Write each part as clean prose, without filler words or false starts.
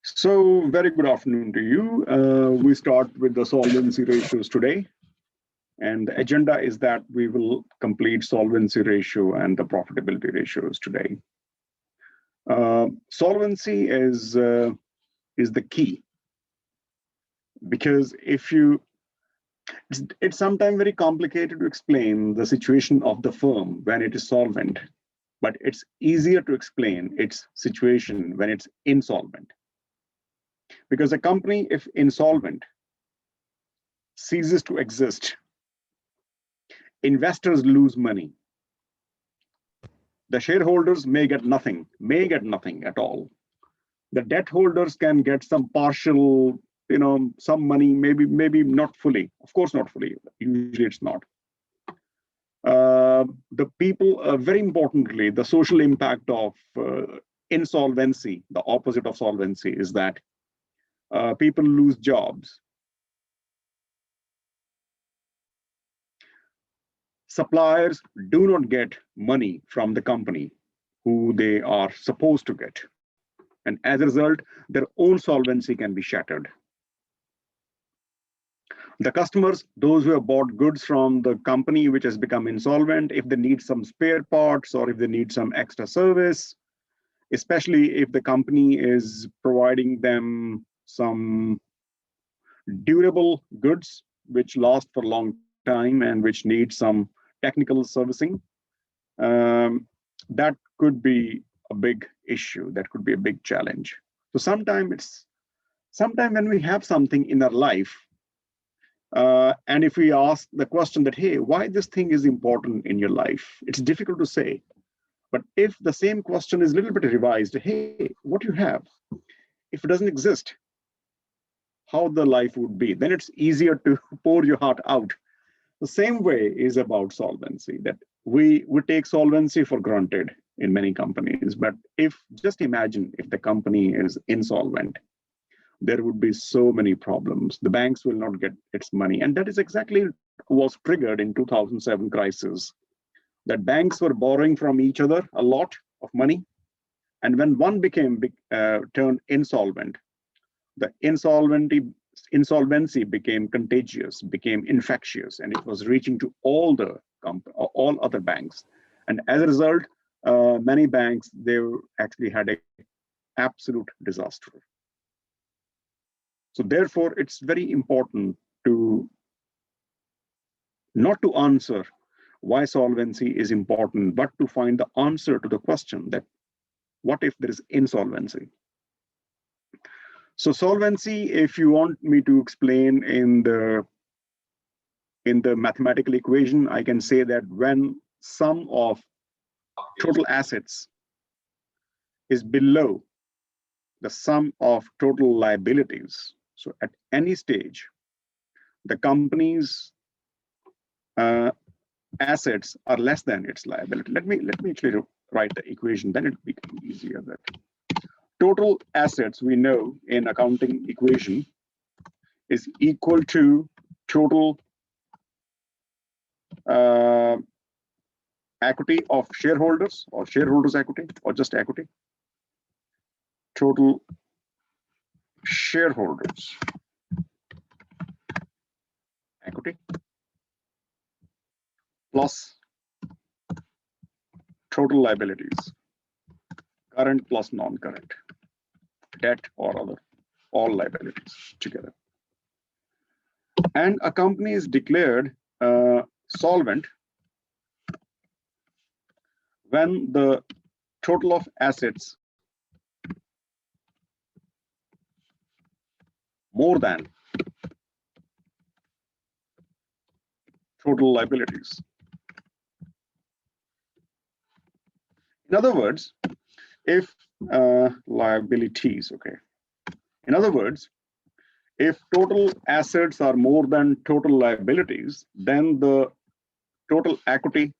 So, very good afternoon to you. We start with the solvency ratios today. And the agenda is that we will complete solvency ratio and the profitability ratios today. Solvency is the key, because it's sometimes very complicated to explain the situation of the firm when it is solvent, but it's easier to explain its situation when it's insolvent. Because a company, if insolvent, ceases to exist, investors lose money. The shareholders may get nothing at all. The debt holders can get some partial, some money, maybe not fully. Of course, not fully. Usually it's not. The people, very importantly, the social impact of insolvency, the opposite of solvency, is that people lose jobs. Suppliers do not get money from the company who they are supposed to get. And as a result, their own solvency can be shattered. The customers, those who have bought goods from the company which has become insolvent, if they need some spare parts or if they need some extra service, especially if the company is providing them some durable goods which last for a long time and which need some technical servicing, that could be a big issue. That could be a big challenge. So sometimes when we have something in our life, and if we ask the question that, hey, why this thing is important in your life, it's difficult to say. But if the same question is a little bit revised, hey, what you have, if it doesn't exist, how the life would be, then it's easier to pour your heart out. The same way is about solvency, that we take solvency for granted in many companies. But just imagine if the company is insolvent, there would be so many problems. The banks will not get its money. And that is exactly was triggered in 2007 crisis, that banks were borrowing from each other a lot of money. And when one turned insolvent, the insolvency became contagious, became infectious, and it was reaching to all other banks. And as a result, many banks, they actually had an absolute disaster. So therefore, it's very important not to answer why solvency is important, but to find the answer to the question that what if there is insolvency? So solvency, if you want me to explain in the mathematical equation, I can say that when sum of total assets is below the sum of total liabilities, so at any stage, the company's assets are less than its liability. Let me actually write the equation, then it becomes easier. That total assets, we know in accounting equation, is equal to total equity of shareholders, or shareholders' equity, or just equity. Total shareholders' equity plus total liabilities, current plus non-current, debt or other, all liabilities together. And a company is declared solvent when the total of assets more than total liabilities. In other words, if liabilities, okay. In other words, if total assets are more than total liabilities, then the total equity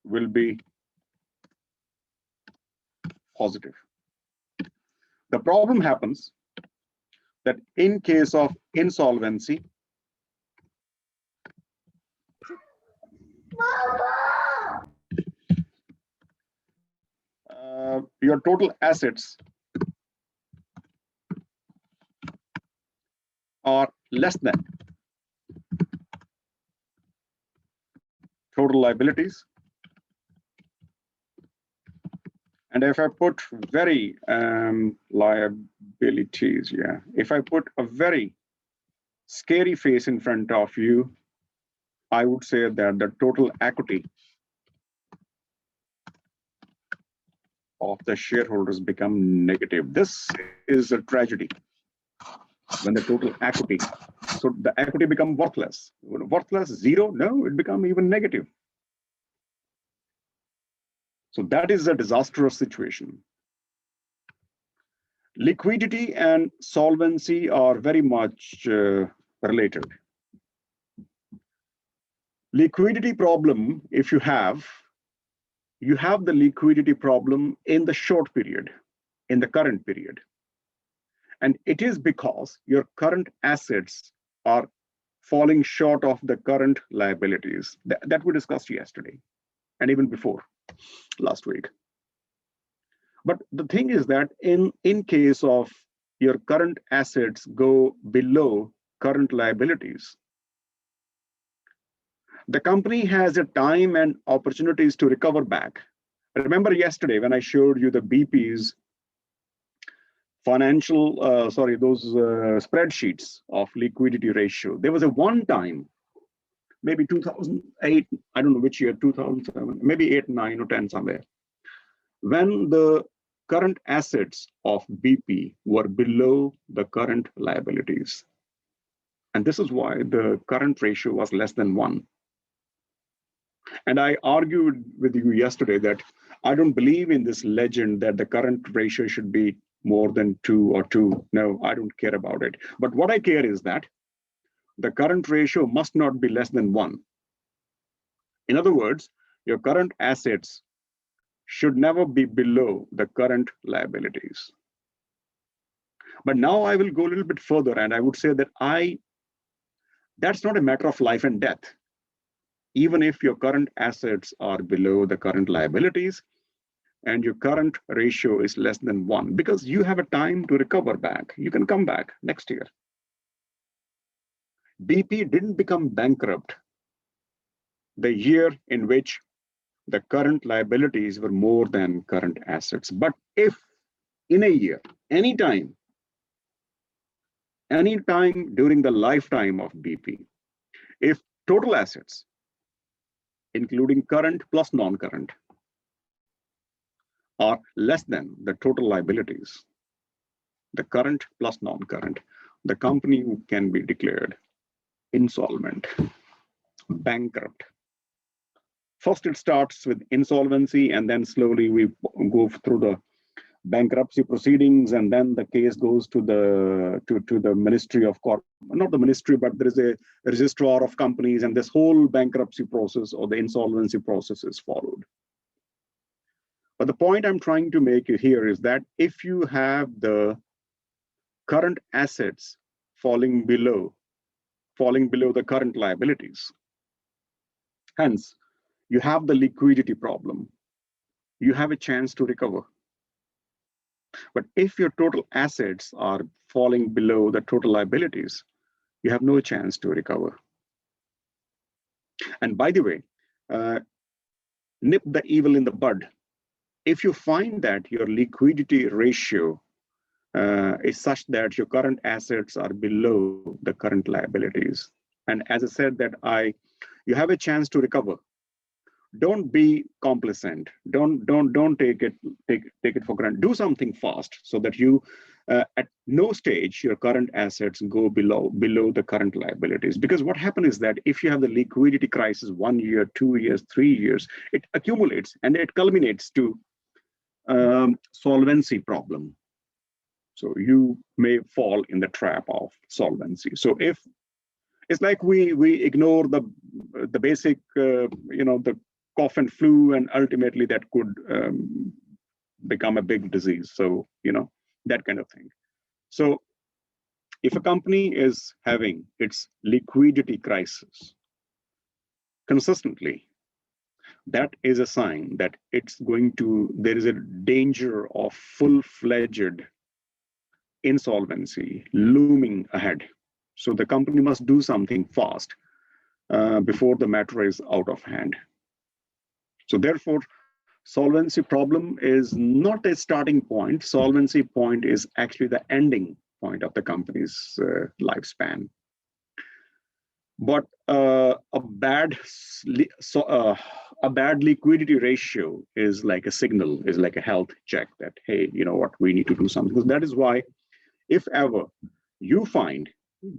will be positive. The problem happens that in case of insolvency, your total assets are less than total liabilities. And if I put very liabilities, yeah, if I put a very scary face in front of you, I would say that the total equity of the shareholders become negative. This is a tragedy when the total equity, so the equity become worthless. Worthless, zero, no, it become even negative. So that is a disastrous situation. Liquidity and solvency are very much related. Liquidity problem, if you have the liquidity problem in the short period, in the current period. And it is because your current assets are falling short of the current liabilities that we discussed yesterday and even before last week. But the thing is that in case of your current assets go below current liabilities, the company has a time and opportunities to recover back. Remember yesterday when I showed you the BP's financial, those spreadsheets of liquidity ratio. There was a one time, maybe 2008, I don't know which year, 2007, maybe 8, 9, or 10 somewhere, when the current assets of BP were below the current liabilities. And this is why the current ratio was less than 1. And I argued with you yesterday that I don't believe in this legend that the current ratio should be more than 2 or 2. No, I don't care about it. But what I care is that the current ratio must not be less than 1. In other words, your current assets should never be below the current liabilities. But now I will go a little bit further, and I would say that that's not a matter of life and death. Even if your current assets are below the current liabilities and your current ratio is less than 1, because you have a time to recover back. You can come back next year. BP didn't become bankrupt the year in which the current liabilities were more than current assets. But if in a year, anytime during the lifetime of BP, if total assets, including current plus non-current, are less than the total liabilities, the current plus non-current, the company can be declared insolvent, bankrupt. First, it starts with insolvency, and then slowly we go through the bankruptcy proceedings, and then the case goes to the Ministry of not the ministry, but there is a registrar of companies, and this whole bankruptcy process or the insolvency process is followed. But the point I'm trying to make here is that if you have the current assets falling below the current liabilities, hence you have the liquidity problem, you have a chance to recover. But if your total assets are falling below the total liabilities, you have no chance to recover. And by the way, nip the evil in the bud. If you find that your liquidity ratio is such that your current assets are below the current liabilities, and as I said that you have a chance to recover, don't be complacent. Don't take it for granted. Do something fast so that you at no stage your current assets go below the current liabilities. Because what happens is that if you have the liquidity crisis 1 year, 2 years, 3 years, it accumulates and it culminates to solvency problem. So you may fall in the trap of solvency. So if it's like we ignore the basic the cough and flu, and ultimately that could become a big disease. So that kind of thing. So if a company is having its liquidity crisis consistently, that is a sign that there is a danger of full-fledged insolvency looming ahead. So the company must do something fast before the matter is out of hand. So therefore, solvency problem is not a starting point. Solvency point is actually the ending point of the company's lifespan. But a bad liquidity ratio is like a signal, is like a health check that, hey, you know what, we need to do something. Because that is why, if ever you find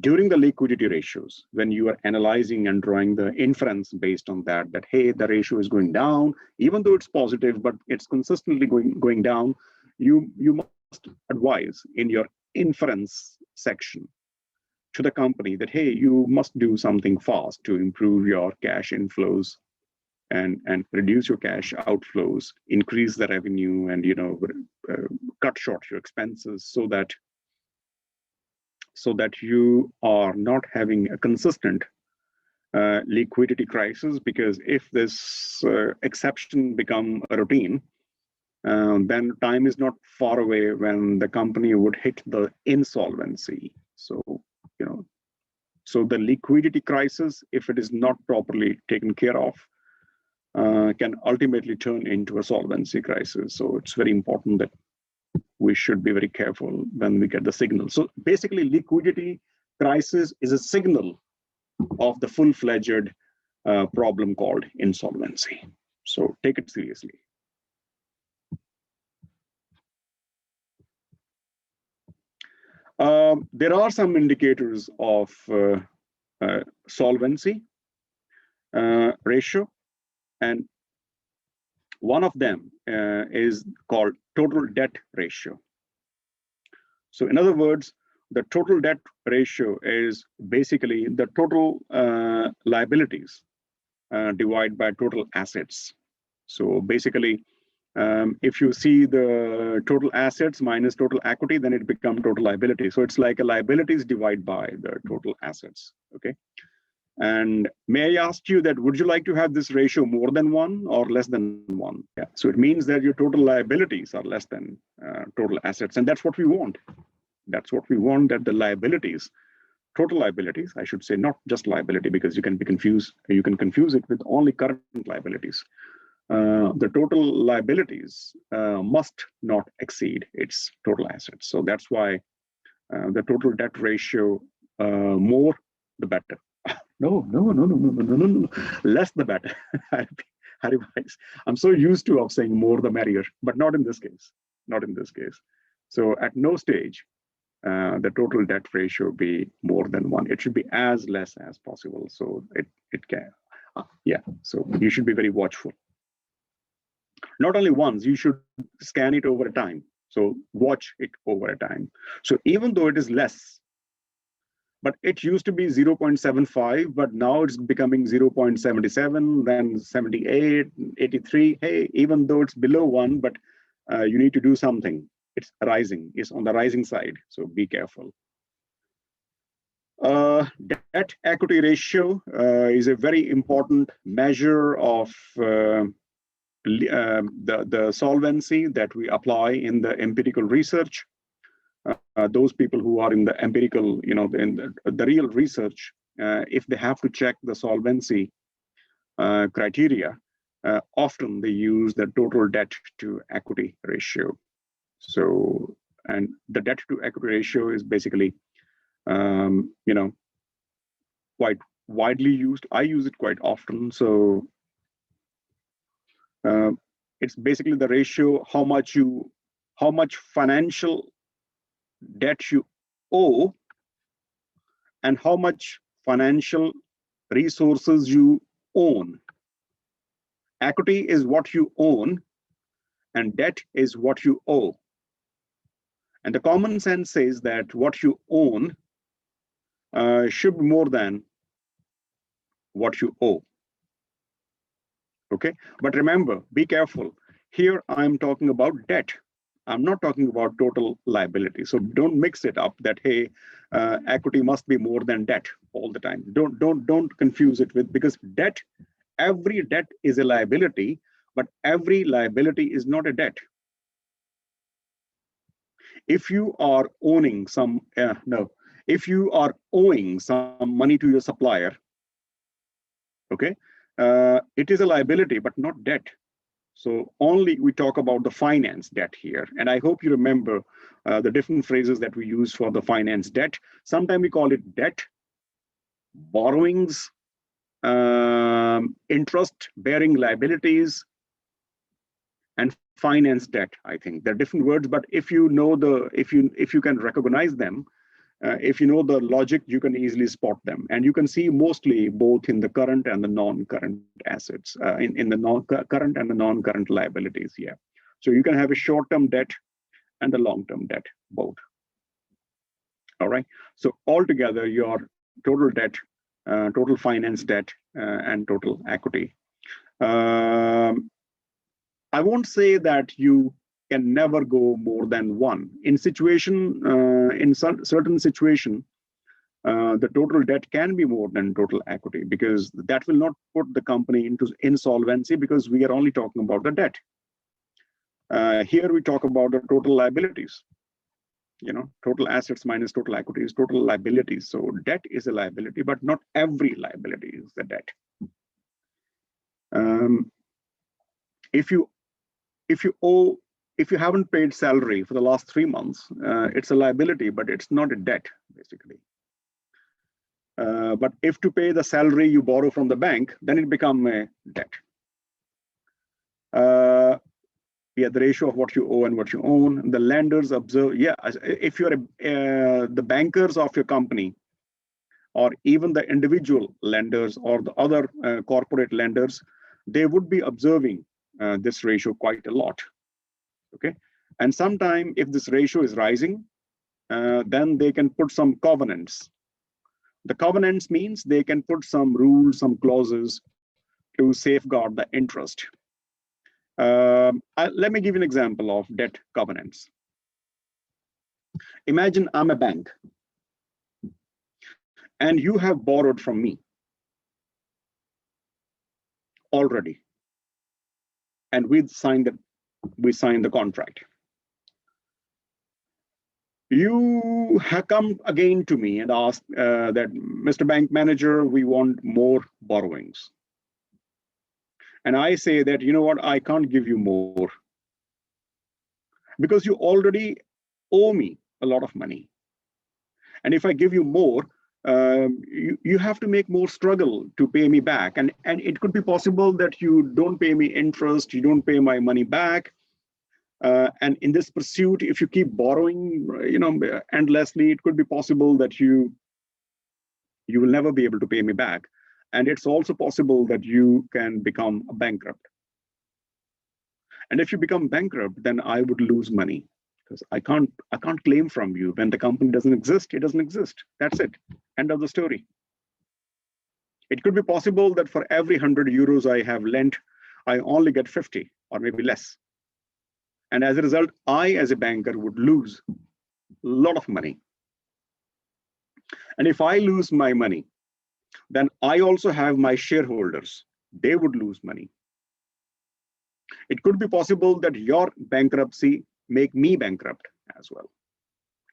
during the liquidity ratios, when you are analyzing and drawing the inference based on that, that hey, the ratio is going down, even though it's positive, but it's consistently going down, you must advise in your inference section to the company that, hey, you must do something fast to improve your cash inflows and reduce your cash outflows, increase the revenue, and cut short your expenses so that you are not having a consistent liquidity crisis. Because if this exception become a routine, then time is not far away when the company would hit the insolvency. So the liquidity crisis, if it is not properly taken care of, can ultimately turn into a solvency crisis. So it's very important that we should be very careful when we get the signal. So basically, liquidity crisis is a signal of the full-fledged problem called insolvency. So take it seriously. There are some indicators of solvency ratio, and one of them is called total debt ratio. So in other words, the total debt ratio is basically the total liabilities divided by total assets. So basically, if you see the total assets minus total equity, then it becomes total liability. So it's like a liabilities divided by the total assets. Okay. And may I ask you that, would you like to have this ratio more than 1 or less than 1? Yeah. So it means that your total liabilities are less than total assets. And that's what we want. That's what we want, that the liabilities, total liabilities, I should say, not just liability, because you can be confused. You can confuse it with only current liabilities. The total liabilities must not exceed its total assets. So that's why the total debt ratio, more the better. No. Less the better. I'm so used to of saying more the merrier, but not in this case. Not in this case. So at no stage the total debt ratio be more than 1. It should be as less as possible. So it can. Yeah. So you should be very watchful. Not only once, you should scan it over time. So watch it over a time. So even though it is less, but it used to be 0.75, but now it's becoming 0.77, then 78, 83. Hey, even though it's below 1, but you need to do something. It's rising. It's on the rising side. So be careful. Debt equity ratio is a very important measure of the solvency that we apply in the empirical research. Those people who are in the empirical, in the real research, if they have to check the solvency criteria, often they use the total debt to equity ratio. So, and the debt to equity ratio is basically, quite widely used. I use it quite often. So it's basically the ratio, how much financial debt you owe and how much financial resources you own. Equity is what you own and debt is what you owe. And the common sense says that what you own should be more than what you owe. Okay, but remember, be careful. Here I'm talking about debt. I'm not talking about total liability. So don't mix it up that, hey, equity must be more than debt all the time. Don't confuse it with, because debt, every debt is a liability, but every liability is not a debt. If you are owning some, If you are owing some money to your supplier, okay, it is a liability, but not debt. So only we talk about the finance debt here. And I hope you remember the different phrases that we use for the finance debt. Sometimes we call it debt, borrowings, interest-bearing liabilities, and finance debt. I think they're different words, but if you know if you can recognize them, if you know the logic, you can easily spot them, and you can see mostly both in the current and the non-current assets, in the non-current and the non-current liabilities. Yeah, so you can have a short-term debt and a long-term debt, both. All right. So altogether, your total debt, total finance debt, and total equity. I won't say that you can never go more than one. In certain situation, the total debt can be more than total equity, because that will not put the company into insolvency, because we are only talking about the debt. Here we talk about the total liabilities. Total assets minus total equity is total liabilities. So debt is a liability, but not every liability is the debt. If you haven't paid salary for the last 3 months, it's a liability, but it's not a debt, basically. But if to pay the salary you borrow from the bank, then it becomes a debt. Yeah, the ratio of what you owe and what you own. The lenders observe. Yeah, if you're the bankers of your company, or even the individual lenders or the other corporate lenders, they would be observing this ratio quite a lot. Okay, and sometime if this ratio is rising, then they can put some covenants. The covenants means they can put some rules, some clauses to safeguard the interest. Let me give you an example of debt covenants. Imagine I'm a bank and you have borrowed from me already, and we signed the contract. You have come again to me and asked that, Mr. Bank Manager, we want more borrowings. And I say that, you know what, I can't give you more, because you already owe me a lot of money. And if I give you more, you have to make more struggle to pay me back. And it could be possible that you don't pay me interest, you don't pay my money back. And in this pursuit, if you keep borrowing, endlessly, it could be possible that you will never be able to pay me back. And it's also possible that you can become bankrupt. And if you become bankrupt, then I would lose money, because I can't claim from you. When the company doesn't exist, it doesn't exist. That's it. End of the story. It could be possible that for every 100 euros I have lent, I only get 50 or maybe less. And as a result, I, as a banker, would lose a lot of money. And if I lose my money, then I also have my shareholders. They would lose money. It could be possible that your bankruptcy make me bankrupt as well.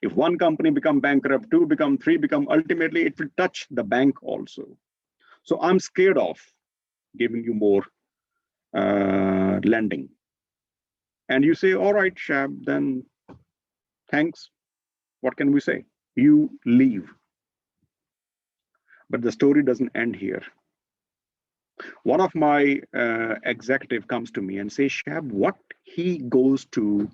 If one company become bankrupt, 2 become, 3 become, ultimately it will touch the bank also. So I'm scared of giving you more lending. And you say, all right, Shab, then thanks. What can we say? You leave. But the story doesn't end here. One of my executive comes to me and says, Shab, what he goes to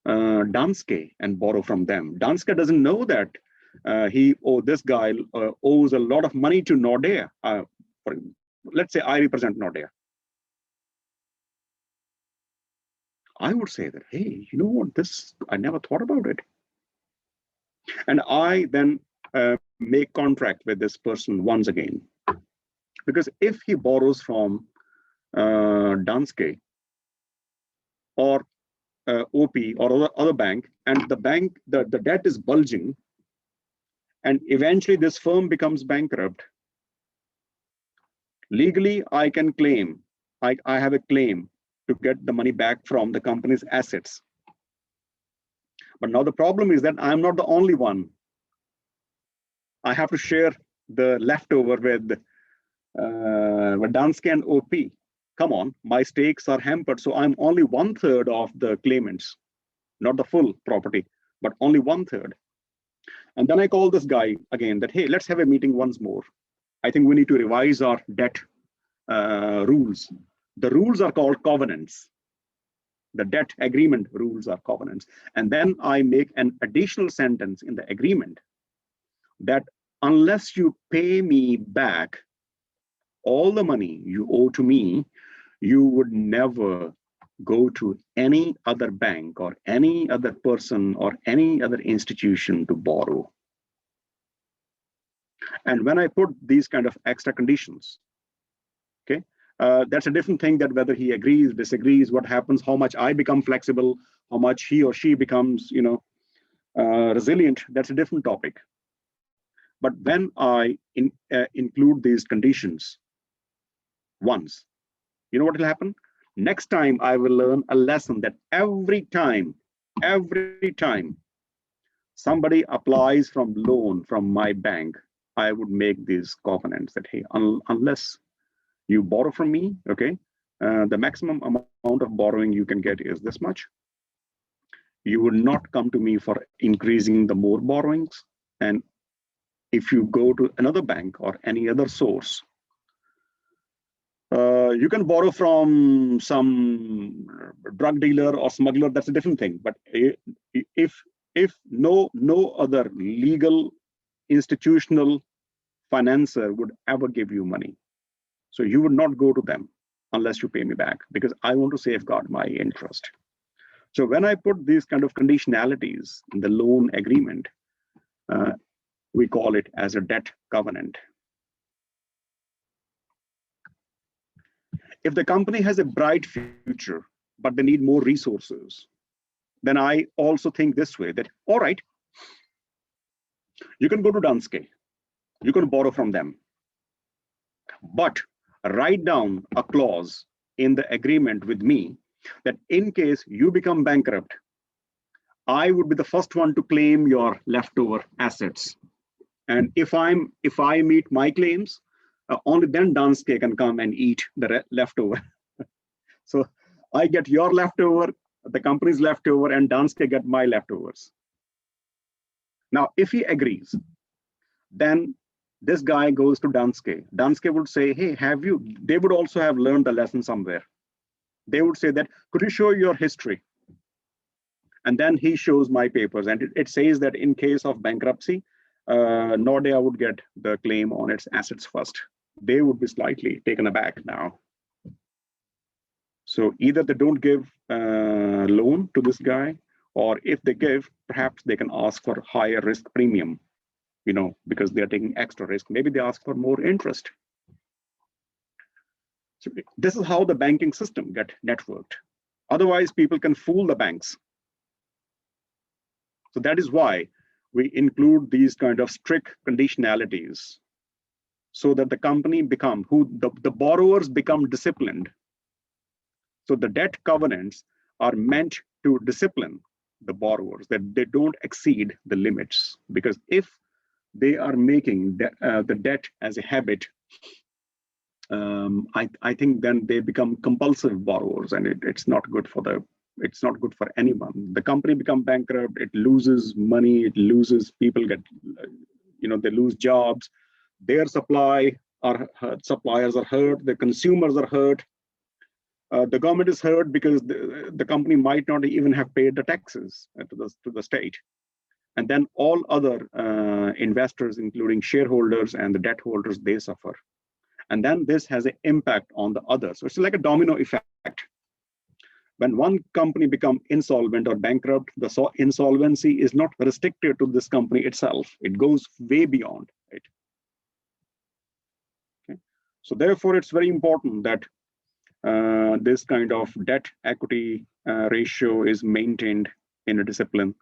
Danske and borrow from them. Danske doesn't know that this guy owes a lot of money to Nordea. Let's say I represent Nordea. I would say that, hey, you know what, this, I never thought about it. And I then make contract with this person once again. Because if he borrows from Danske or OP or other bank, and the bank, the debt is bulging, and eventually this firm becomes bankrupt, legally I can claim, I have a claim to get the money back from the company's assets. But now the problem is that I'm not the only one I have to share the leftover with Danske and OP. Come on, my stakes are hampered, so I'm only 1/3 of the claimants, not the full property, but only 1/3. And then I call this guy again that, hey, let's have a meeting once more. I think we need to revise our debt rules. The rules are called covenants. The debt agreement rules are covenants. And then I make an additional sentence in the agreement that unless you pay me back all the money you owe to me, you would never go to any other bank or any other person or any other institution to borrow. And when I put these kind of extra conditions, okay, that's a different thing, that whether he agrees, disagrees, what happens, how much I become flexible, how much he or she becomes, resilient, that's a different topic. But when I include these conditions once, you know what will happen? Next time I will learn a lesson that every time somebody applies from loan from my bank, I would make these covenants that, hey, unless you borrow from me, okay, the maximum amount of borrowing you can get is this much. You would not come to me for increasing the more borrowings. And if you go to another bank or any other source, you can borrow from some drug dealer or smuggler, that's a different thing. But if no other legal institutional financer would ever give you money, so you would not go to them unless you pay me back, because I want to safeguard my interest. So when I put these kind of conditionalities in the loan agreement, we call it as a debt covenant. If the company has a bright future, but they need more resources, then I also think this way, that, all right, you can go to Danske, you can borrow from them, but write down a clause in the agreement with me that in case you become bankrupt, I would be the first one to claim your leftover assets. And if I meet my claims, only then Danske can come and eat the leftover. So I get your leftover, the company's leftover, and Danske get my leftovers. Now, if he agrees, then this guy goes to Danske. Danske would say, hey, they would also have learned the lesson somewhere. They would say that, could you show your history? And then he shows my papers, and it says that in case of bankruptcy, Nordea would get the claim on its assets first. They would be slightly taken aback now. So either they don't give loan to this guy, or if they give, perhaps they can ask for higher risk premium, because they're taking extra risk. Maybe they ask for more interest. So this is how the banking system get networked. Otherwise, people can fool the banks. So that is why we include these kind of strict conditionalities, so that the company the borrowers become disciplined. So the debt covenants are meant to discipline the borrowers, that they don't exceed the limits. Because if they are making the debt as a habit, I think then they become compulsive borrowers, and it's not good for anyone. The company become bankrupt, it loses money, it loses people, they lose jobs, their suppliers are hurt, the consumers are hurt, the government is hurt because the company might not even have paid the taxes to the state. And then all other investors, including shareholders and the debt holders, they suffer. And then this has an impact on the others. So it's like a domino effect. When one company becomes insolvent or bankrupt, the insolvency is not restricted to this company itself. It goes way beyond it. Okay? So therefore, it's very important that this kind of debt equity ratio is maintained in a discipline.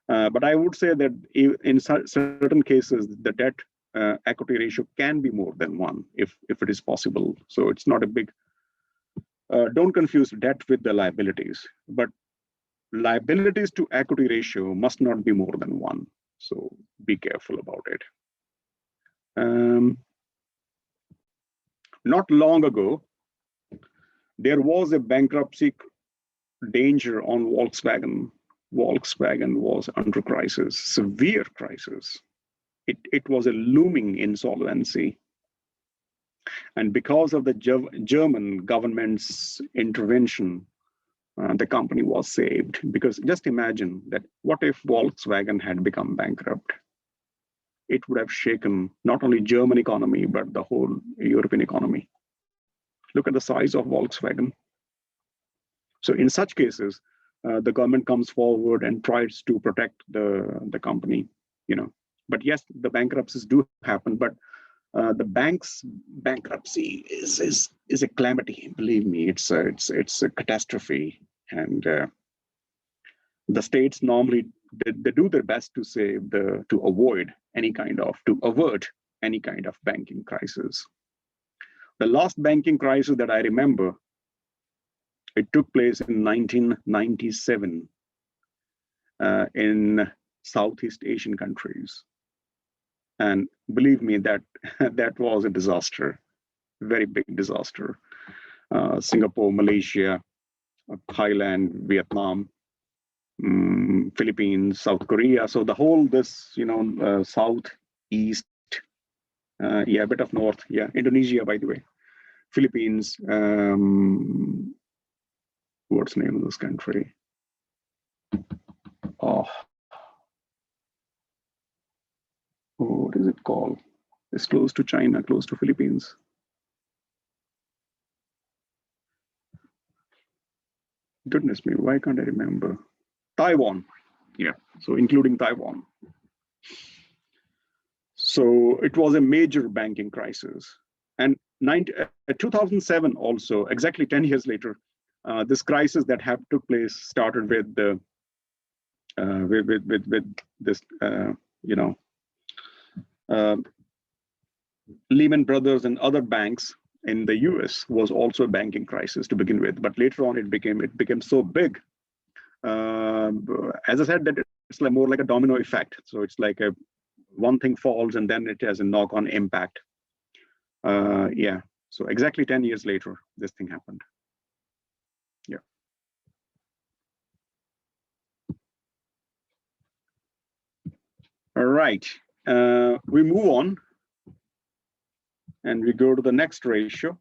But I would say that in certain cases, the debt equity ratio can be more than 1 if it is possible. So it's not a big, don't confuse debt with the liabilities, but liabilities to equity ratio must not be more than 1. So be careful about it. Not long ago, there was a bankruptcy danger on Volkswagen. Volkswagen was under crisis, severe crisis. It was a looming insolvency. And because of the German government's intervention, the company was saved. Because just imagine that what if Volkswagen had become bankrupt? It would have shaken not only German economy, but the whole European economy. Look at the size of Volkswagen. So in such cases, the government comes forward and tries to protect the company, you know. But yes, the bankruptcies do happen, but the bank's bankruptcy is a calamity. Believe me, it's a catastrophe, and the states normally they do their best to save to avert any kind of banking crisis. The last banking crisis that I remember, it took place in 1997 in Southeast Asian countries. And believe me, that was a disaster, very big disaster. Singapore, Malaysia, Thailand, Vietnam, Philippines, South Korea. So the whole south, east, a bit of north, Indonesia, by the way, Philippines. What's the name of this country? Oh, what is it called? It's close to China, close to Philippines. Goodness me, why can't I remember? Taiwan, so including Taiwan. So it was a major banking crisis. And 2007 also, exactly 10 years later, this crisis that took place started with this, Lehman Brothers and other banks in the US was also a banking crisis to begin with, but later on it became so big. As I said, that it's more like a domino effect. So it's like one thing falls and then it has a knock-on impact. So exactly 10 years later, this thing happened. Yeah. All right, we move on and we go to the next ratio.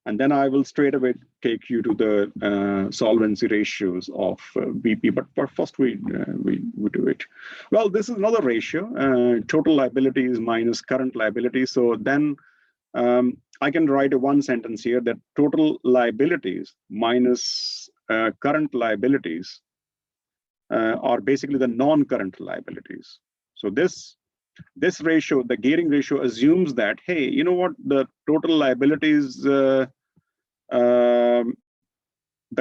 And then I will straight away take you to the solvency ratios of BP. But first we do it. Well, this is another ratio, total liabilities minus current liabilities. So then I can write a one sentence here that total liabilities minus current liabilities are basically the non-current liabilities. So this ratio, the gearing ratio, assumes that, hey, you know what, the total liabilities, the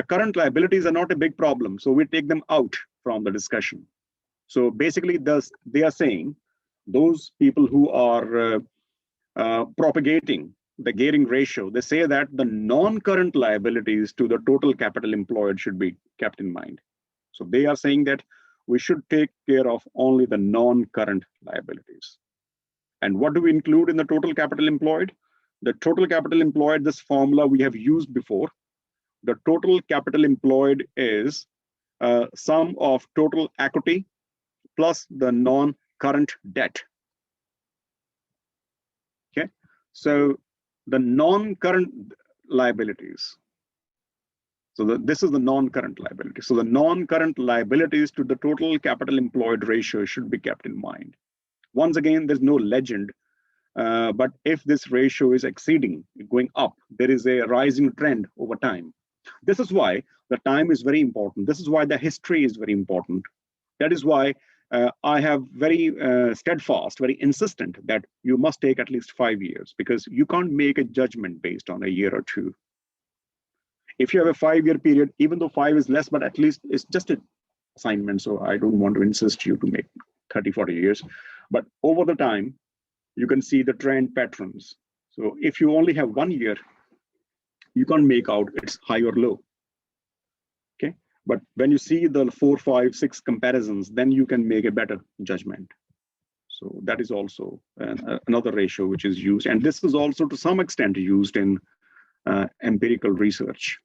current liabilities are not a big problem, so we take them out from the discussion. So basically, they are saying, those people who are propagating the gearing ratio, they say that the non-current liabilities to the total capital employed should be kept in mind. So they are saying that we should take care of only the non-current liabilities. And what do we include in the total capital employed? The total capital employed, this formula we have used before. The total capital employed is sum of total equity plus the non-current debt. Okay, so the non-current liabilities. So this is the non-current liability. So the non-current liabilities to the total capital employed ratio should be kept in mind. Once again, there's no legend, but if this ratio is exceeding, going up, there is a rising trend over time. This is why the time is very important. This is why the history is very important. That is why I have very steadfast, very insistent that you must take at least 5 years, because you can't make a judgment based on a year or two. If you have a 5-year period, even though 5 is less, but at least it's just an assignment. So I don't want to insist you to make 30, 40 years. But over the time, you can see the trend patterns. So if you only have 1 year, you can't make out it's high or low. Okay. But when you see the 4, 5, 6 comparisons, then you can make a better judgment. So that is also another ratio which is used. And this is also to some extent used in empirical research.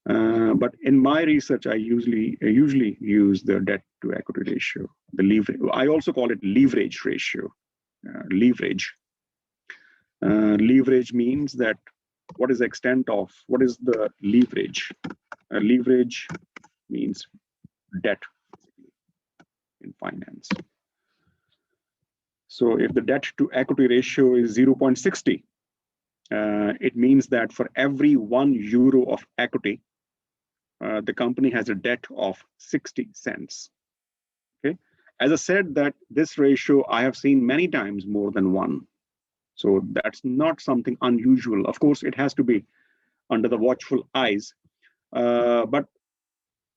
But in my research, I usually use the debt to equity ratio. The leverage, I also call it leverage ratio. Leverage. Leverage means that what is the extent of, what is the leverage? Leverage means debt in finance. So if the debt to equity ratio is 0.60, it means that for every €1 of equity, the company has a debt of 60 cents. Okay. As I said, that this ratio I have seen many times more than one. So that's not something unusual. Of course, it has to be under the watchful eyes, but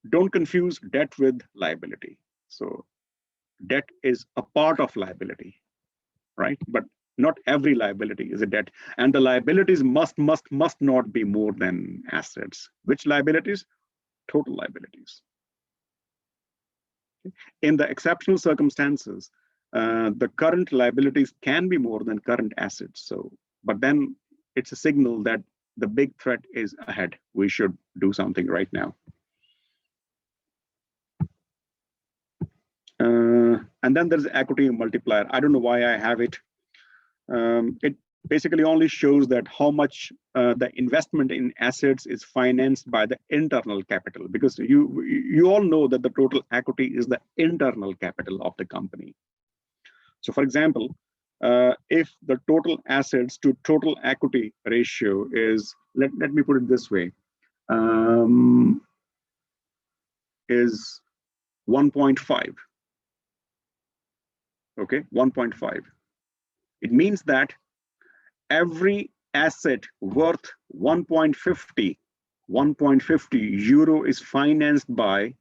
don't confuse debt with liability. So debt is a part of liability, right? But not every liability is a debt. And the liabilities must not be more than assets. Which liabilities? Total liabilities. In the exceptional circumstances, the current liabilities can be more than current assets. So, but then it's a signal that the big threat is ahead. We should do something right now. And then there's equity multiplier. I don't know why I have it. It basically only shows that how much the investment in assets is financed by the internal capital, because you all know that the total equity is the internal capital of the company. So for example, if the total assets to total equity ratio is, let me put it this way, is 1.5. Okay, 1.5. It means that every asset worth 1.50 euro is financed by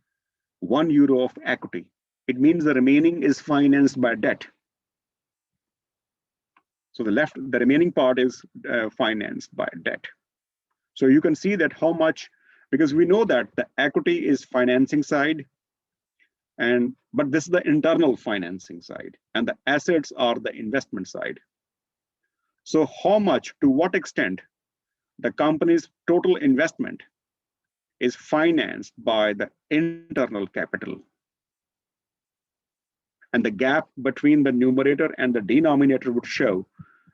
€1 of equity. It means the remaining is financed by debt. So the remaining part is financed by debt. So you can see that how much, because we know that the equity is financing side, but this is the internal financing side, and the assets are the investment side. So how much, to what extent, the company's total investment is financed by the internal capital. And the gap between the numerator and the denominator would show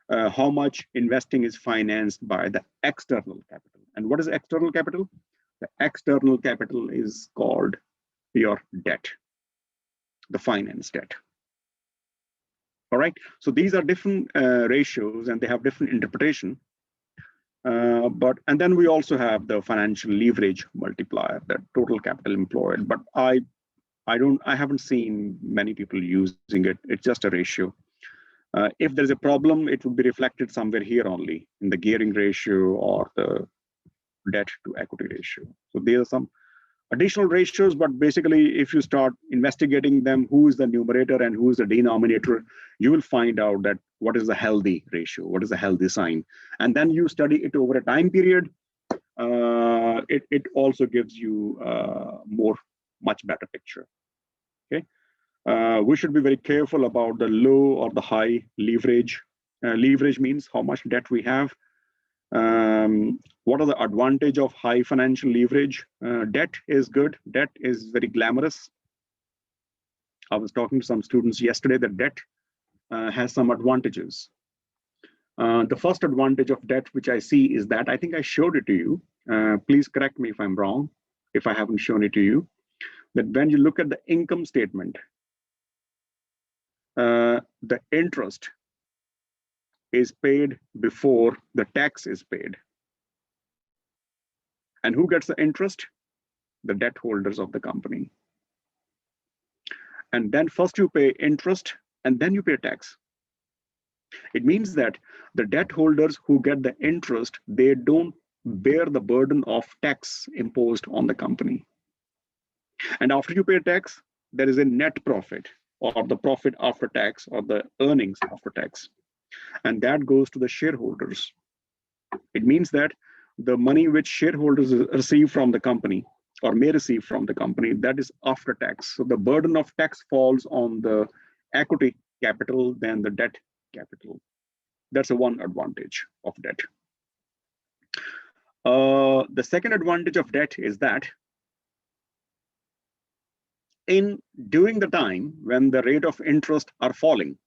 how much investing is financed by the external capital. And what is external capital? The external capital is called your debt, the finance debt. All right, so these are different ratios and they have different interpretation. And then we also have the financial leverage multiplier, the total capital employed. But I haven't seen many people using it. It's just a ratio. If there's a problem, it would be reflected somewhere here only in the gearing ratio or the debt to equity ratio. So there are some additional ratios, but basically, if you start investigating them, who is the numerator and who is the denominator, you will find out that what is the healthy ratio, what is the healthy sign. And then you study it over a time period. It also gives you much better picture. Okay, we should be very careful about the low or the high leverage. Leverage means how much debt we have. What are the advantage of high financial leverage? Debt is good. Debt is very glamorous. I was talking to some students yesterday that debt has some advantages. The first advantage of debt, which I see, is that I think I showed it to you. Please correct me if I'm wrong, if I haven't shown it to you. That when you look at the income statement, the interest is paid before the tax is paid. And who gets the interest? The debt holders of the company. And then first you pay interest and then you pay tax. It means that the debt holders who get the interest, they don't bear the burden of tax imposed on the company. And after you pay tax, there is a net profit, or the profit after tax, or the earnings after tax. And that goes to the shareholders. It means that the money which shareholders receive from the company or may receive from the company, that is after tax. So the burden of tax falls on the equity capital than the debt capital. That's one advantage of debt. The second advantage of debt is that during the time when the rate of interest are falling,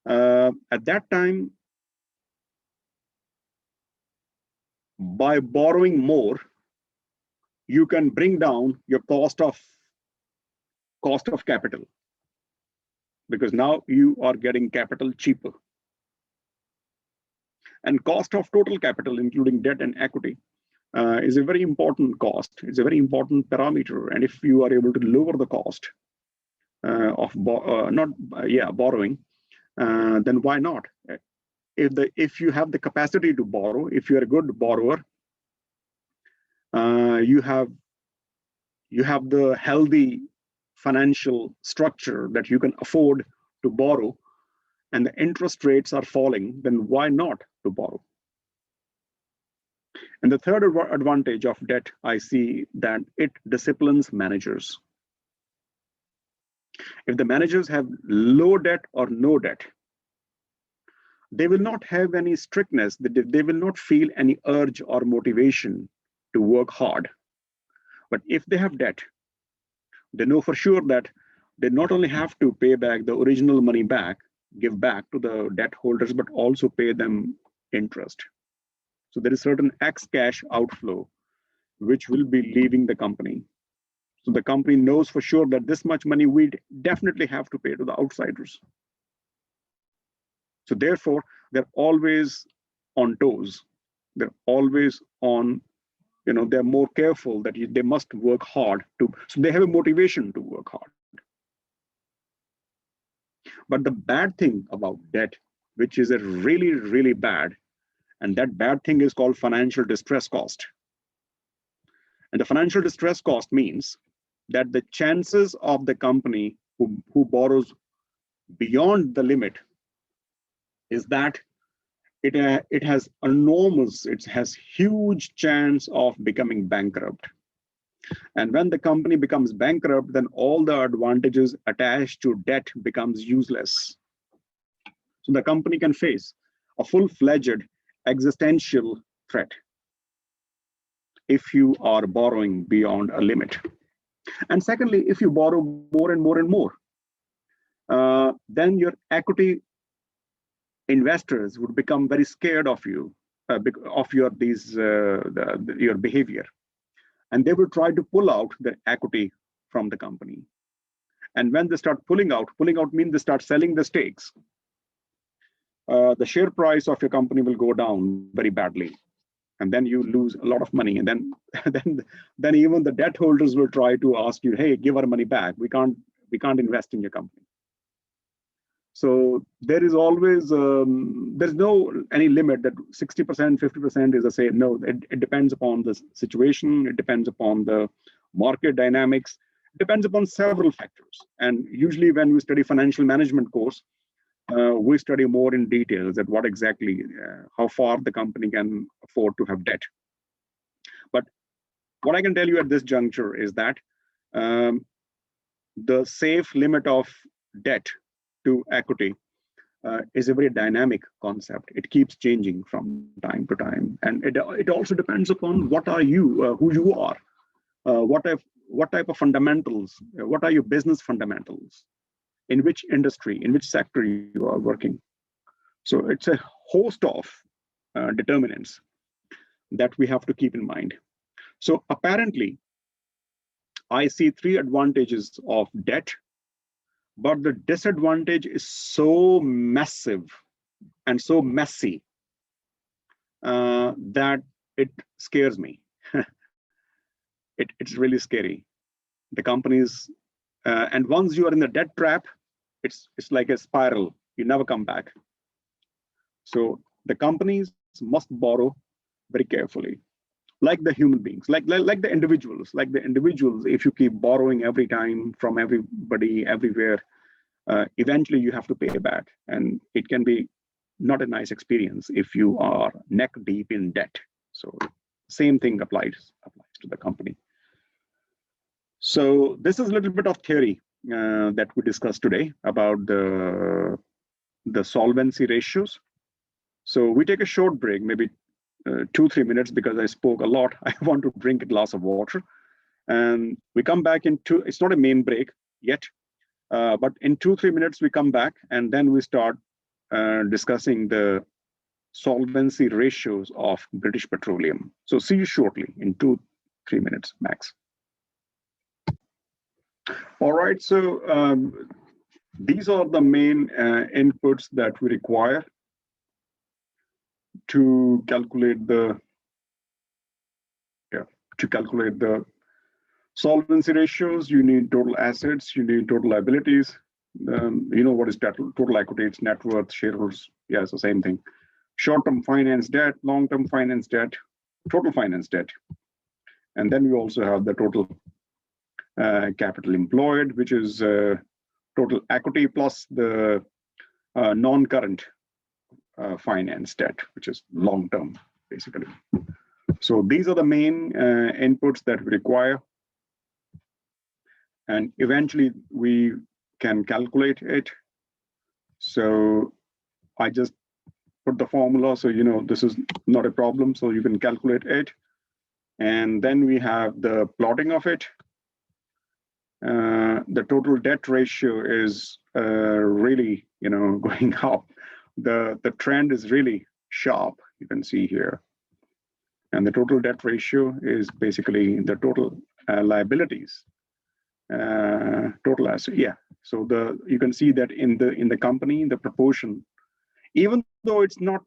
at that time, by borrowing more, you can bring down your cost of capital, because now you are getting capital cheaper. And cost of total capital, including debt and equity, is a very important cost. It's a very important parameter. And if you are able to lower the cost of borrowing, then why not? If you have the capacity to borrow, if you're a good borrower, you have the healthy financial structure that you can afford to borrow, and the interest rates are falling, then why not to borrow? And the third advantage of debt, I see that it disciplines managers. If the managers have low debt or no debt, they will not have any strictness. They will not feel any urge or motivation to work hard. But if they have debt, they know for sure that they not only have to pay back the original money back, give back to the debt holders, but also pay them interest. So there is certain X cash outflow which will be leaving the company. So the company knows for sure that this much money we definitely have to pay to the outsiders. So therefore, they're always on toes. They're always on, they're more careful that they must work hard so they have a motivation to work hard. But the bad thing about debt, which is a really, really bad, and that bad thing is called financial distress cost. And the financial distress cost means that the chances of the company who borrows beyond the limit is that it has huge chance of becoming bankrupt. And when the company becomes bankrupt, then all the advantages attached to debt becomes useless. So the company can face a full-fledged existential threat if you are borrowing beyond a limit. And secondly, if you borrow more and more and more, then your equity investors would become very scared of you, of your behavior, and they will try to pull out their equity from the company. And when they start pulling out means they start selling the stakes. The share price of your company will go down very badly, and then you lose a lot of money. And then even the debt holders will try to ask you, hey, give our money back. We can't invest in your company. So there is always there's no any limit that 60%, 50% is a say. No, it depends upon the situation. It depends upon the market dynamics. It depends upon several factors. And usually when we study financial management course, we study more in details at what exactly, how far the company can afford to have debt. But what I can tell you at this juncture is that the safe limit of debt to equity is a very dynamic concept. It keeps changing from time to time, and it also depends upon what are you, who you are, what type of fundamentals, what are your business fundamentals, in which industry, in which sector you are working. So it's a host of determinants that we have to keep in mind. So apparently, I see 3 advantages of debt, but the disadvantage is so massive and so messy that it scares me. It's really scary. The companies, and once you are in the debt trap, it's like a spiral. You never come back. So the companies must borrow very carefully, like the human beings, like the individuals. Like the individuals, if you keep borrowing every time from everybody, everywhere, eventually you have to pay back, and it can be not a nice experience if you are neck deep in debt. So same thing applies to the company. So this is a little bit of theory that we discussed today about the solvency ratios. So we take a short break, maybe 2-3 minutes, because I spoke a lot. I want to drink a glass of water. And we come back in two, it's not a main break yet, but in 2-3 minutes we come back, and then we start discussing the solvency ratios of British Petroleum. So see you shortly in 2-3 minutes max. All right, so these are the main inputs that we require to calculate the solvency ratios. You need total assets, you need total liabilities. You know what is total equity? It's net worth, shareholders. Yeah, it's the same thing. Short-term finance debt, long-term finance debt, total finance debt. And then we also have the total capital employed, which is total equity plus the non-current finance debt, which is long-term, basically. So these are the main inputs that we require. And eventually we can calculate it. So I just put the formula, so you know this is not a problem, so you can calculate it. And then we have the plotting of it. The total debt ratio is really, going up. The trend is really sharp, you can see here. And the total debt ratio is basically the total liabilities, total asset. Yeah. So you can see that in the company, the proportion, even though it's not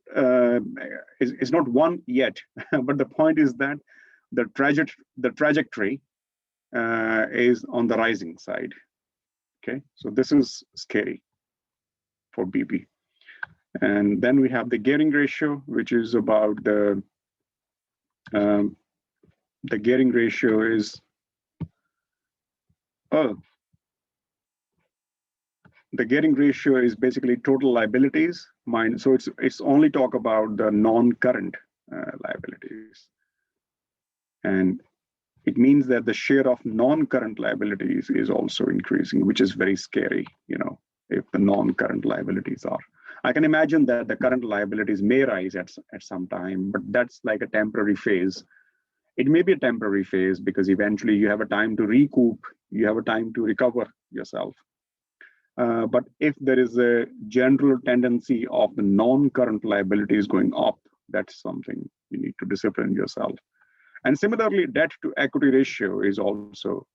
one yet, but the point is that the trajectory is on the rising side. Okay, so this is scary for BP. And then we have the gearing ratio, which is about the gearing ratio is the gearing ratio is basically total liabilities minus, so it's only talk about the non-current liabilities, and it means that the share of non-current liabilities is also increasing, which is very scary, if the non-current liabilities are. I can imagine that the current liabilities may rise at some time, but that's like a temporary phase. It may be a temporary phase because eventually you have a time to recoup, you have a time to recover yourself. But if there is a general tendency of the non-current liabilities going up, that's something you need to discipline yourself. And similarly, debt to equity ratio is also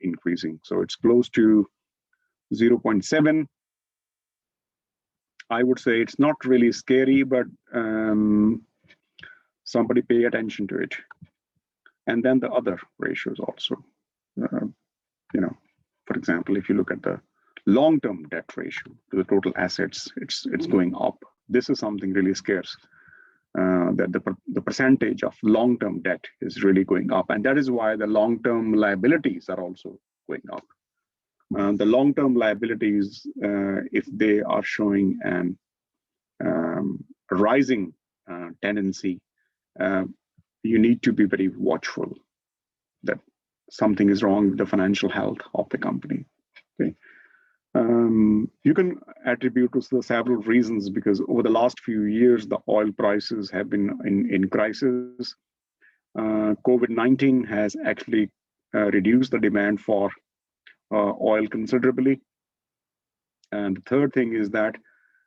increasing. So it's close to 0.7. I would say it's not really scary, but somebody pay attention to it. And then the other ratios also, for example, if you look at the long-term debt ratio to the total assets, it's going up. This is something really scarce. That the percentage of long-term debt is really going up, and that is why the long-term liabilities are also going up. The long-term liabilities, if they are showing an rising tendency, you need to be very watchful that something is wrong with the financial health of the company. Okay. You can attribute to several reasons, because over the last few years, the oil prices have been in crisis. COVID-19 has actually reduced the demand for oil considerably. And the third thing is that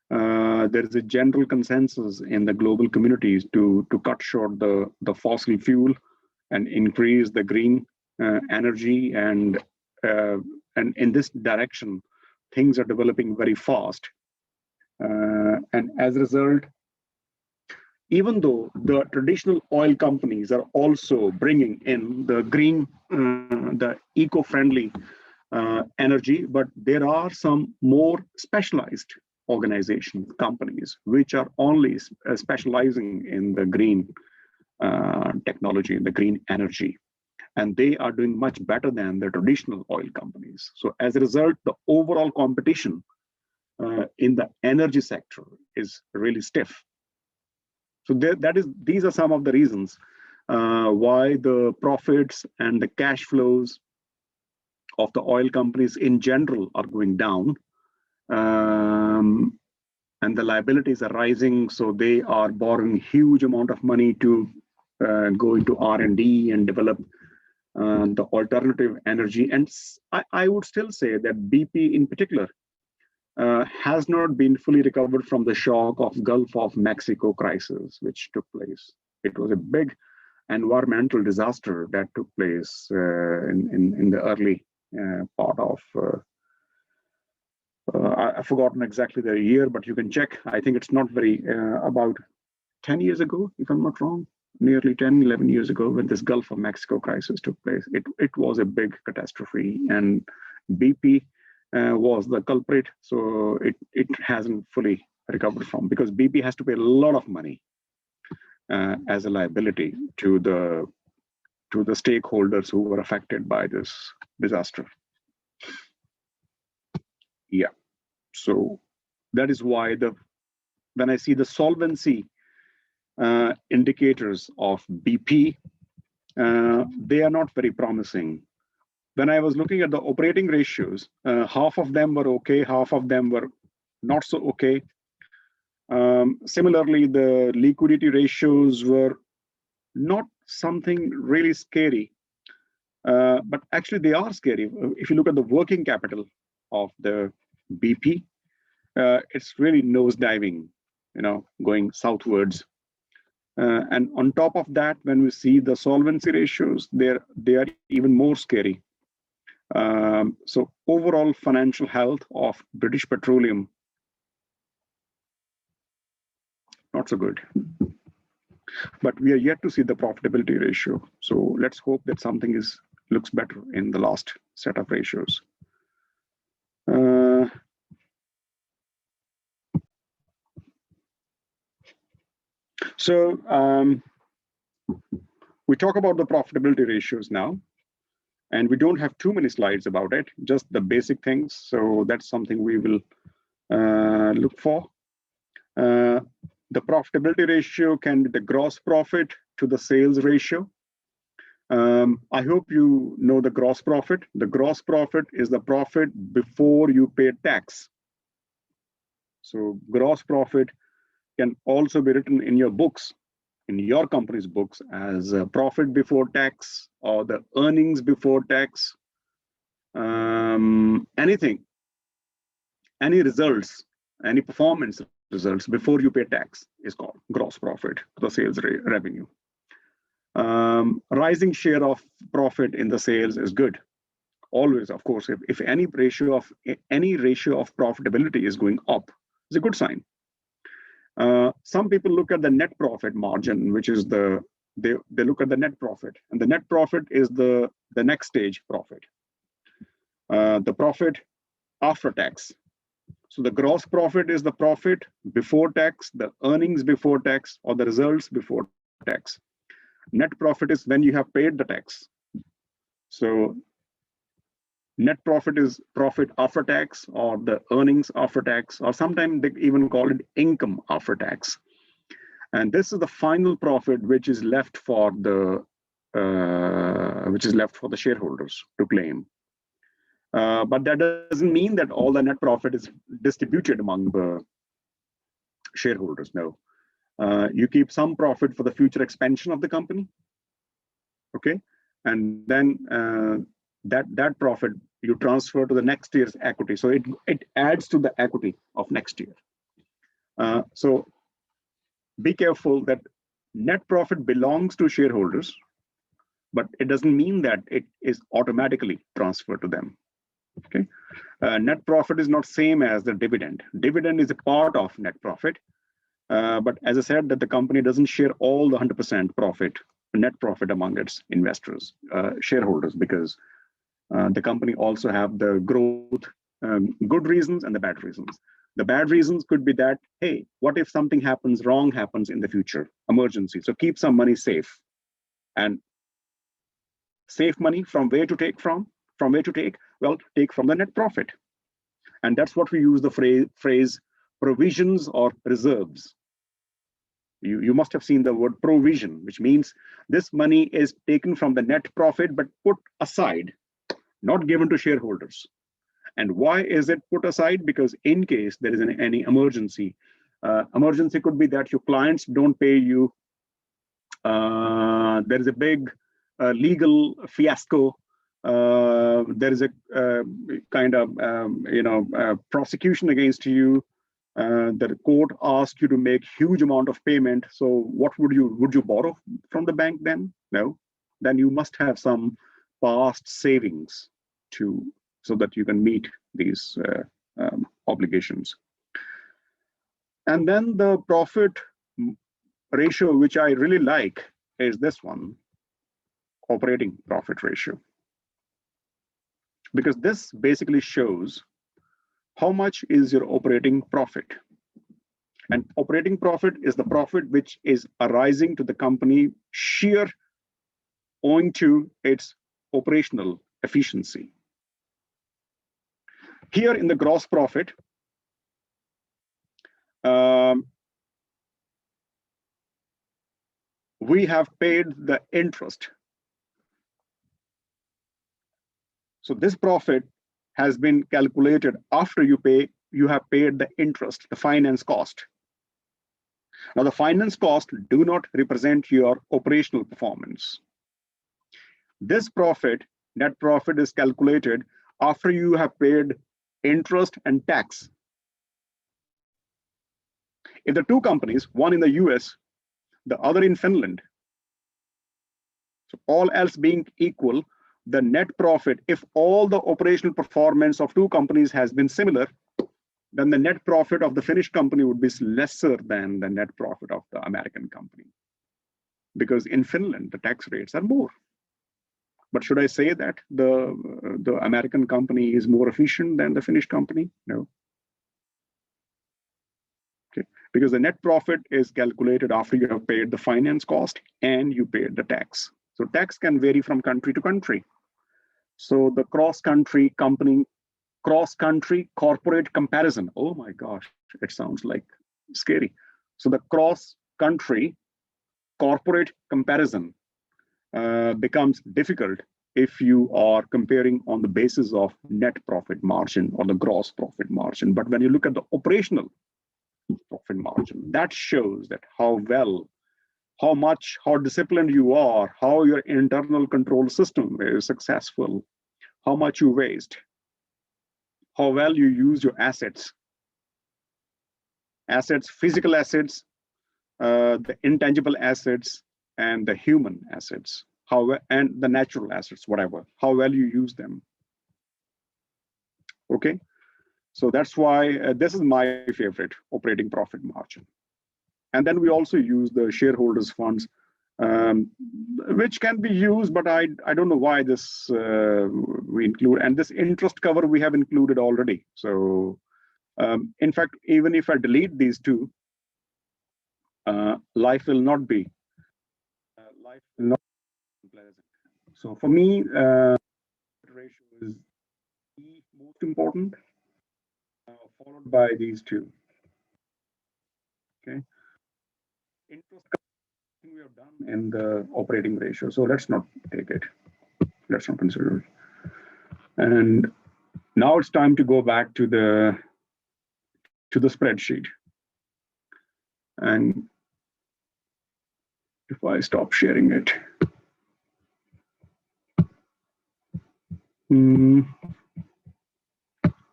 there is a general consensus in the global communities to cut short the fossil fuel and increase the green energy, and in this direction, things are developing very fast. And as a result, even though the traditional oil companies are also bringing in the green, the eco-friendly energy, but there are some more specialized organizations, companies, which are only specializing in the green technology, the green energy. And they are doing much better than the traditional oil companies. So as a result, the overall competition in the energy sector is really stiff. So these are some of the reasons why the profits and the cash flows of the oil companies in general are going down, and the liabilities are rising, so they are borrowing huge amount of money to go into R&D and develop the alternative energy. And I would still say that BP in particular has not been fully recovered from the shock of Gulf of Mexico crisis, which took place. It was a big environmental disaster that took place in the early part of, I've forgotten exactly the year, but you can check. I think it's not very, about 10 years ago, if I'm not wrong, nearly 10, 11 years ago, when this Gulf of Mexico crisis took place. It was a big catastrophe, and BP was the culprit, so it hasn't fully recovered from, because BP has to pay a lot of money as a liability to the stakeholders who were affected by this disaster. Yeah, so that is why when I see the solvency indicators of BP, they are not very promising. When I was looking at the operating ratios, half of them were okay, half of them were not so okay. Similarly, the liquidity ratios were not something really scary, but actually they are scary. If you look at the working capital of the BP, it's really nosediving, going southwards. And on top of that, when we see the solvency ratios, they are even more scary. So overall financial health of British Petroleum, not so good. But we are yet to see the profitability ratio. So let's hope that something looks better in the last set of ratios. So we talk about the profitability ratios now, and we don't have too many slides about it, just the basic things. So that's something we will look for. The profitability ratio can be the gross profit to the sales ratio. I hope you know the gross profit. The gross profit is the profit before you pay tax. So gross profit can also be written in your books, in your company's books, as profit before tax or the earnings before tax. Anything, any results, any performance results before you pay tax is called gross profit, the sales revenue. Rising share of profit in the sales is good. Always, of course, if any ratio of profitability is going up, it's a good sign. Some people look at the net profit margin, which is they look at the net profit, and the net profit is the next stage profit, the profit after tax. So the gross profit is the profit before tax, the earnings before tax, or the results before tax. Net profit is when you have paid the tax. So net profit is profit after tax, or the earnings after tax, or sometimes they even call it income after tax. And this is the final profit which is left for the shareholders to claim. But that doesn't mean that all the net profit is distributed among the shareholders. No, you keep some profit for the future expansion of the company. Okay, and then that profit you transfer to the next year's equity. So it adds to the equity of next year. So be careful that net profit belongs to shareholders, but it doesn't mean that it is automatically transferred to them. Okay, net profit is not same as the dividend. Dividend is a part of net profit, but as I said, that the company doesn't share all the 100% profit, net profit among its investors, shareholders, because the company also have the growth, good reasons and the bad reasons. The bad reasons could be that, hey, what if something wrong happens in the future, emergency? So keep some money safe, and safe money from where to take from? From where to take? Well, take from the net profit. And that's what we use the phrase provisions or reserves. You must have seen the word provision, which means this money is taken from the net profit, but put aside not given to shareholders. And why is it put aside? Because in case there is any emergency, emergency could be that your clients don't pay you. There is a big legal fiasco. There is a kind of prosecution against you. The court asked you to make huge amount of payment. So what would you borrow from the bank then? No. Then you must have some past savings so that you can meet these obligations. And then the profit ratio, which I really like, is this one, operating profit ratio. Because this basically shows how much is your operating profit. And operating profit is the profit which is arising to the company sheer owing to its operational efficiency. Here in the gross profit, we have paid the interest. So this profit has been calculated after you have paid the interest, the finance cost. Now the finance cost do not represent your operational performance. This profit, net profit, is calculated after you have paid interest and tax. If the two companies, one in the US, the other in Finland, so all else being equal, the net profit, if all the operational performance of two companies has been similar, then the net profit of the Finnish company would be lesser than the net profit of the American company. Because in Finland, the tax rates are more. But should I say that the American company is more efficient than the Finnish company? No. Okay. Because the net profit is calculated after you have paid the finance cost and you paid the tax. So tax can vary from country to country. So the cross-country corporate comparison, oh my gosh, it sounds like scary. So the cross-country corporate comparison becomes difficult if you are comparing on the basis of net profit margin or the gross profit margin. But when you look at the operational profit margin, that shows that how disciplined you are, how your internal control system is successful, how much you waste, how well you use your assets, physical assets, the intangible assets, and the human assets, and the natural assets, whatever, how well you use them. Okay, so that's why this is my favorite, operating profit margin. And then we also use the shareholders' funds, which can be used, but I don't know why this we include. And this interest cover we have included already. So in fact, even if I delete these two, life will not be pleasant. So for me, ratio is the most important, followed by these two. Okay. Interest we have done in the operating ratio, so let's not take it. Let's not consider it. And now it's time to go back to the spreadsheet. And if I stop sharing it,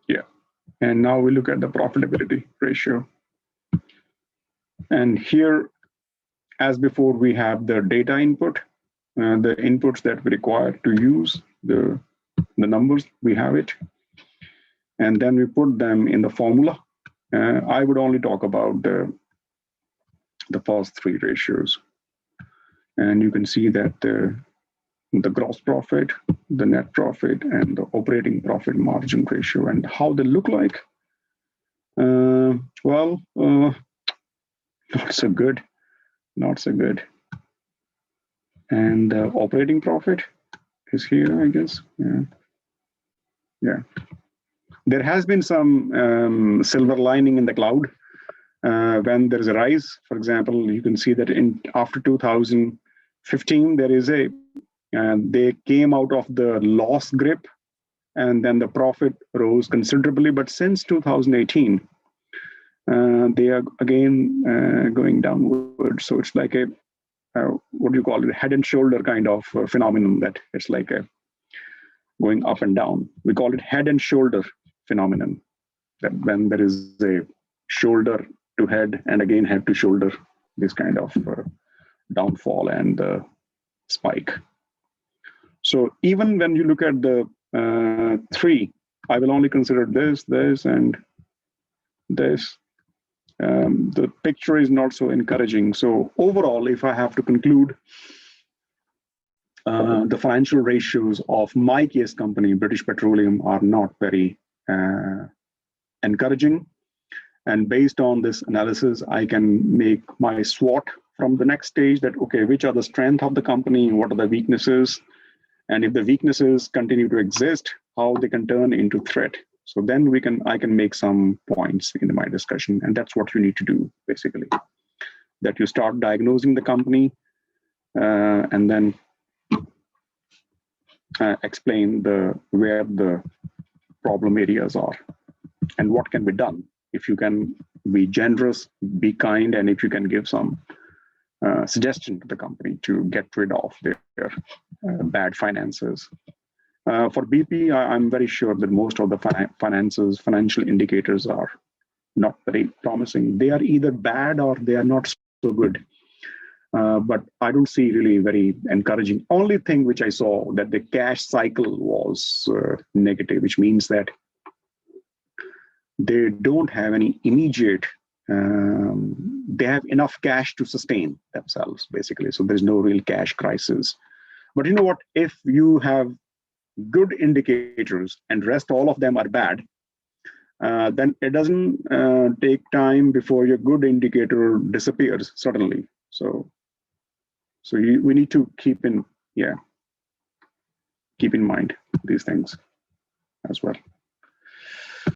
yeah. And now we look at the profitability ratio. And here, as before, we have the data input, the inputs that we require to use the numbers, we have it. And then we put them in the formula. I would only talk about the first three ratios. And you can see that the gross profit, the net profit, and the operating profit margin ratio, and how they look like. Well, not so good. Not so good. And operating profit is here, I guess. Yeah. There has been some silver lining in the cloud when there is a rise. For example, you can see that after 2015, there is they came out of the loss grip and then the profit rose considerably. But since 2018, they are again going downward. So it's like a what do you call it? Head and shoulder kind of phenomenon, that it's like a going up and down. We call it head and shoulder phenomenon. That when there is a shoulder to head and again head to shoulder, this kind of downfall and spike. So even when you look at the three, I will only consider this, and this. The picture is not so encouraging. So overall, if I have to conclude, the financial ratios of my case company, British Petroleum, are not very encouraging. And based on this analysis, I can make my SWOT from the next stage, that, okay, which are the strengths of the company, what are the weaknesses, and if the weaknesses continue to exist, how they can turn into threat. So then I can make some points in my discussion, and that's what you need to do, basically. That you start diagnosing the company, and then explain where the problem areas are and what can be done. If you can be generous, be kind, and if you can give some suggestion to the company to get rid of their bad finances. For BP, I'm very sure that most of the financial indicators are not very promising. They are either bad or they are not so good. But I don't see really very encouraging. Only thing which I saw, that the cash cycle was negative, which means that they don't have any immediate, they have enough cash to sustain themselves, basically. So there's no real cash crisis. But you know what? If you have good indicators and rest all of them are bad, then it doesn't take time before your good indicator disappears suddenly. So we need to keep in mind these things as well.